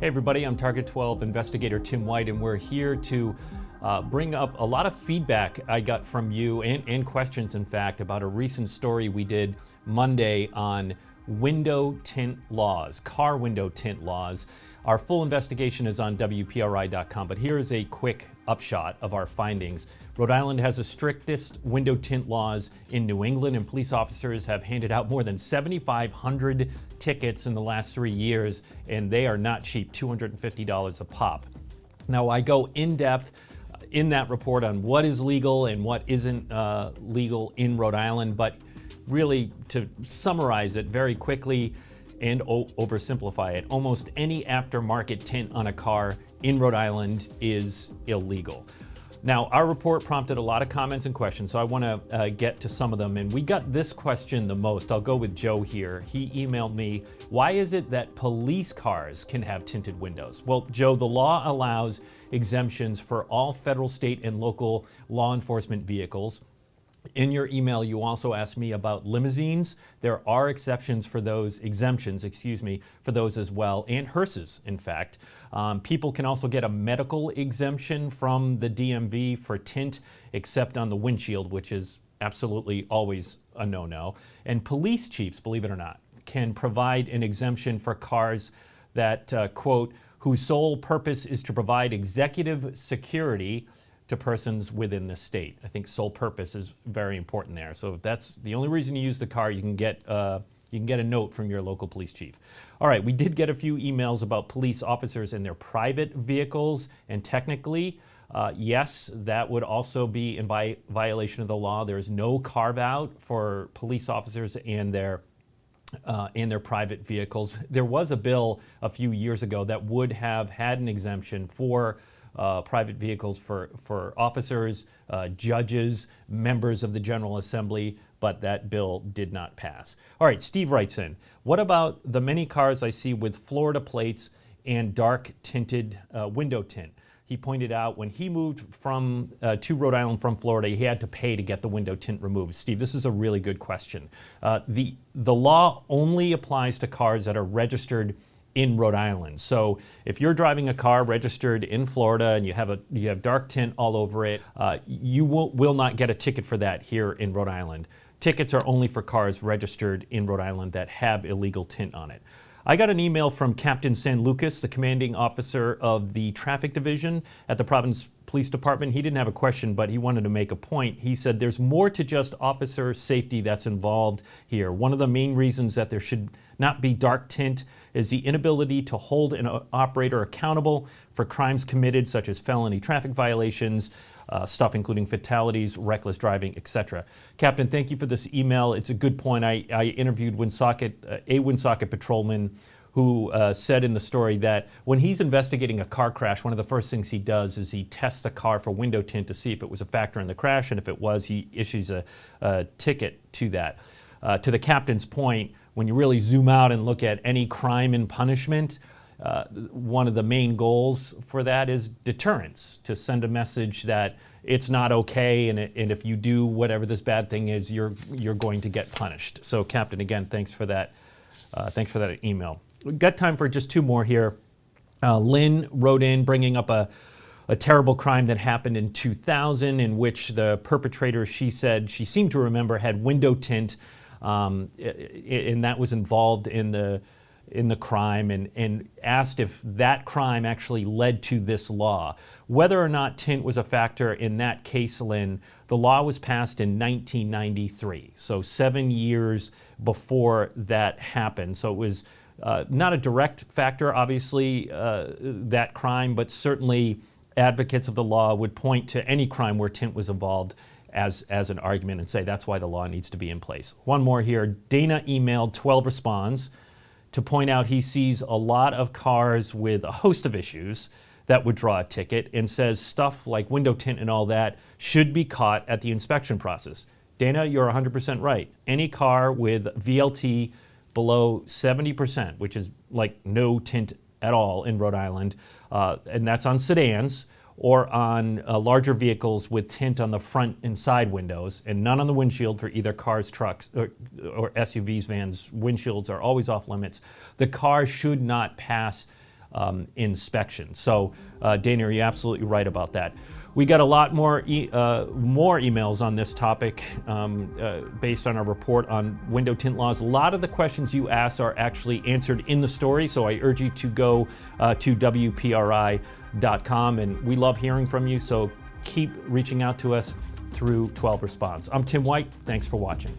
Hey everybody, I'm Target 12 investigator Tim White, and we're here to bring up a lot of feedback I got from you and questions, in fact, about a recent story we did Monday on window tint laws, car window tint laws. Our full investigation is on WPRI.com, but here is a quick upshot of our findings. Rhode Island has the strictest window tint laws in New England, and police officers have handed out more than 7,500 tickets in the last 3 years, and they are not cheap, $250 a pop. Now, I go in depth in that report on what is legal and what isn't legal in Rhode Island, but really to summarize it very quickly and oversimplify it, almost any aftermarket tint on a car in Rhode Island is illegal. Now, our report prompted a lot of comments and questions, so I want to get to some of them. And we got this question the most. I'll go with Joe here. He emailed me, why is it that police cars can have tinted windows? Well, Joe, the law allows exemptions for all federal, state, and local law enforcement vehicles. In your email, you also asked me about limousines. There are exemptions for those for those as well, and hearses, in fact. People can also get a medical exemption from the DMV for tint, except on the windshield, which is absolutely always a no-no. And police chiefs, believe it or not, can provide an exemption for cars that, quote, whose sole purpose is to provide executive security to persons within the state. I think sole purpose is very important there. So if that's the only reason you use the car, you can get a note from your local police chief. All right, we did get a few emails about police officers and their private vehicles, and technically, yes, that would also be in violation of the law. There is no carve out for police officers and their private vehicles. There was a bill a few years ago that would have had an exemption for private vehicles for officers, judges, members of the General Assembly, but that bill did not pass. All right, Steve writes in, what about the many cars I see with Florida plates and dark tinted window tint? He pointed out when he moved to Rhode Island from Florida, he had to pay to get the window tint removed. Steve, this is a really good question. The law only applies to cars that are registered in Rhode Island. So if you're driving a car registered in Florida and you have dark tint all over it, you will not get a ticket for that here in Rhode Island. Tickets are only for cars registered in Rhode Island that have illegal tint on it. I got an email from Captain San Lucas, the commanding officer of the traffic division at the Providence Police Department. He didn't have a question, but he wanted to make a point. He said there's more to just officer safety that's involved here. One of the main reasons that there should not be dark tint is the inability to hold an operator accountable for crimes committed, such as felony traffic violations, stuff including fatalities, reckless driving, etc. Captain, thank you for this email. It's a good point. I interviewed a Woonsocket patrolman who said in the story that when he's investigating a car crash, one of the first things he does is he tests the car for window tint to see if it was a factor in the crash, and if it was, he issues a ticket to that. To the captain's point, when you really zoom out and look at any crime and punishment, one of the main goals for that is deterrence, to send a message that it's not okay, and if you do whatever this bad thing is, you're going to get punished. So, Captain, again, thanks for that email. We've got time for just two more here. Lynn wrote in bringing up a terrible crime that happened in 2000 in which the perpetrator, she said she seemed to remember, had window tint, and that was involved in the crime, and asked if that crime actually led to this law. Whether or not tint was a factor in that case, Lynn, the law was passed in 1993, so 7 years before that happened. So it was not a direct factor, obviously, that crime, but certainly advocates of the law would point to any crime where tint was involved as an argument and say that's why the law needs to be in place. One more here. Dana emailed 12 Responds to point out he sees a lot of cars with a host of issues that would draw a ticket, and says stuff like window tint and all that should be caught at the inspection process. Dana, you're 100% right. Any car with VLT below 70%, which is like no tint at all in Rhode Island, and that's on sedans, or on larger vehicles with tint on the front and side windows, and none on the windshield for either cars, trucks, or SUVs, vans. Windshields are always off limits. The car should not pass inspection. So Dana, you're absolutely right about that. We got a lot more emails on this topic based on our report on window tint laws. A lot of the questions you asked are actually answered in the story, so I urge you to go to WPRI.com, and we love hearing from you, so keep reaching out to us through 12 Response. I'm Tim White. Thanks for watching.